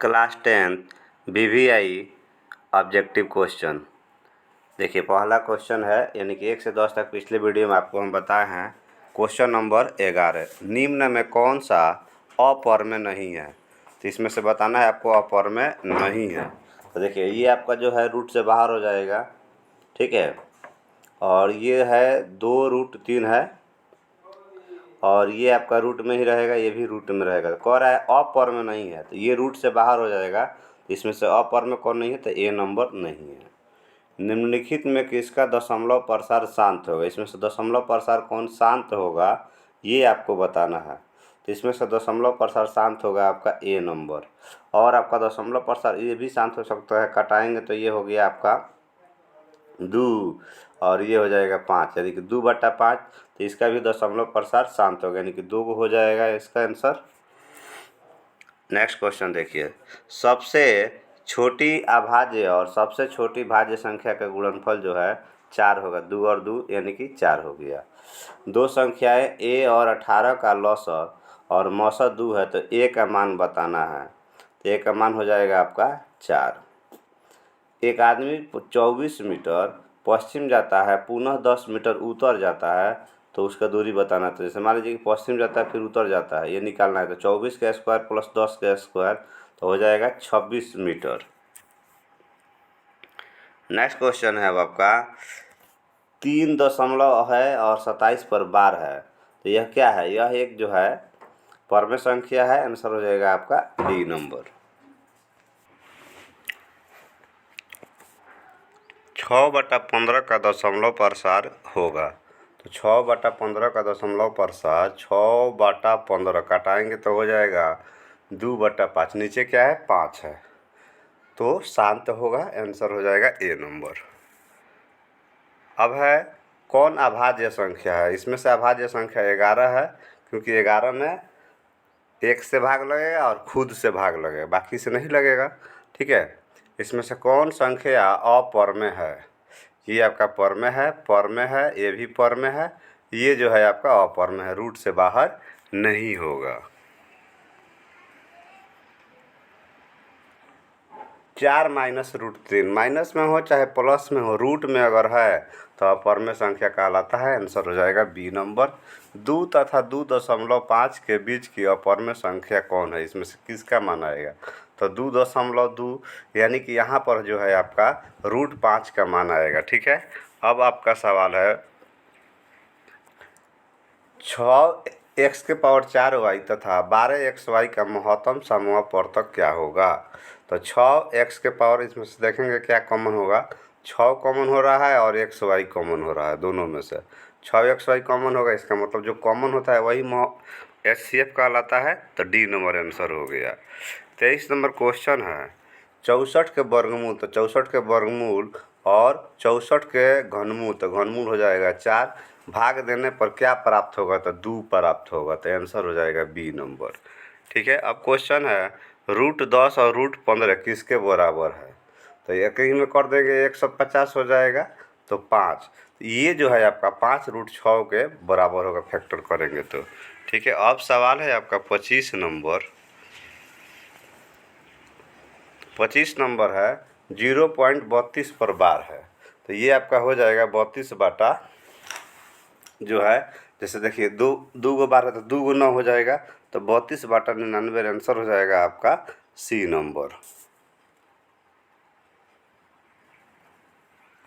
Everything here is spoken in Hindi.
Class 10 BVI objective question. देखिए पहला क्वेश्चन है, यानी कि 1 से 10 तक पिछले वीडियो में आपको हम बताए हैं। क्वेश्चन नंबर 11, निम्न में कौन सा अपर्मेय नहीं है? तो इसमें से बताना है आपको अपर्मेय नहीं है। तो देखिए ये आपका जो है रूट से बाहर हो जाएगा, ठीक है। और ये है 2√3 है, और ये आपका रूट में ही रहेगा, ये भी रूट में रहेगा। कह रहा है अपर्मेय नहीं है, तो ये रूट से बाहर हो जाएगा। इसमें से अपर्मेय कौन नहीं है? तो ए नंबर नहीं है। निम्नलिखित में किसका दशमलव प्रसार शांत होगा? इसमें से दशमलव प्रसार कौन शांत होगा ये आपको बताना है। तो इसमें से दशमलव प्रसार शांत होगा आपका ए नंबर। और आपका दशमलव प्रसार ये भी शांत हो सकता है, कटाएंगे तो ये हो गया आपका 2 और ये हो जाएगा 5, यानी कि 2/5। तो इसका भी दशमलव प्रसार शांत होगा, यानी कि 2 हो जाएगा इसका आंसर। नेक्स्ट क्वेश्चन देखिए, सबसे छोटी अभाज्य और सबसे छोटी भाज्य संख्या का गुणनफल जो है 4 होगा। 2 और 2 यानी कि 4 हो गया। दो संख्याएं a और 18 का लौसर और मौसत 2 है, तो a का मान बताना है। तो a का मान हो जाएगा आपका 4। एक आदमी 24 मीटर पश्चिम जाता है, पुनः 10 मीटर उत्तर जाता है, तो उसका दूरी बताना। तो जैसे मान लीजिए कि पश्चिम जाता है फिर उत्तर जाता है, ये निकालना है। तो 24 का स्क्वायर प्लस 10 का स्क्वायर तो हो जाएगा 26 मीटर। नेक्स्ट क्वेश्चन है अब आपका 3 दशमलव है और 27 पर बार है, तो यह क्या है? यह एक जो है परमेय संख्या है। आंसर हो जाएगा आपका डी नंबर। 6/15 का दशमलव प्रसार होगा। तो 6/15 का दशमलव प्रसार 6/15 काटाएंगे तो हो जाएगा 2/5। नीचे क्या है? 5 है, तो शांत होगा। आंसर हो जाएगा ए नंबर। अब है कौन अभाज्य संख्या है? इसमें से अभाज्य संख्या 11 है, क्योंकि 11 में 1 से भाग लगेगा और खुद से भाग लगेगा, बाकी से नहीं लगेगा, ठीक है। इसमें से कौन संख्या अपर्मेय है? ये आपका परमेय है, परमेय है, ये भी परमेय है, ये जो है आपका अपर्मेय है, रूट से बाहर नहीं होगा। 4 - √3, माइनस में हो चाहे प्लस में हो, रूट में अगर है तो अपर्मेय संख्या कहलाता है। आंसर हो जाएगा बी नंबर। 2 तथा 2.5 के बीच की अपर्मेय संख्या कौन है? इसमें से किसका मान आएगा? तो 2.2 यानी कि यहाँ पर जो है आपका √5 का मान आएगा, ठीक है। अब आपका सवाल है 6x⁴y तथा 12xy का महत्तम समूह वर्तक क्या होगा? तो 6x⁴, इसमें से देखेंगे क्या कॉमन होगा। 6 कॉमन हो रहा है और xy कॉमन हो रहा है, दोनों में से 6xy कॉमन होगा। इसका मतलब जो कॉमन होता है वही HCF कहलाता है। तो डी नंबर आंसर हो गया। 23 नंबर क्वेश्चन है 64 के वर्गमूल। तो 64 के वर्गमूल और 64 के घनमूल, तो घनमूल हो जाएगा 4। भाग देने पर क्या प्राप्त होगा? तो 2 प्राप्त होगा। तो आंसर हो जाएगा बी नंबर, ठीक है। अब क्वेश्चन है √10 और √15 किसके बराबर है? तो एक ही में कर देंगे, 150 हो जाएगा, तो 5। ये जो है आपका 5√6 के बराबर होगा, फैक्टर करेंगे तो, ठीक है। अब सवाल है आपका 25 नंबर। 25 नंबर है 0.32 पर बार है, तो ये आपका हो जाएगा 32 बाटा जो है, जैसे देखिए 2 गो बार है तो 2 × 9 हो जाएगा, तो 32/99 आंसर हो जाएगा आपका सी नंबर।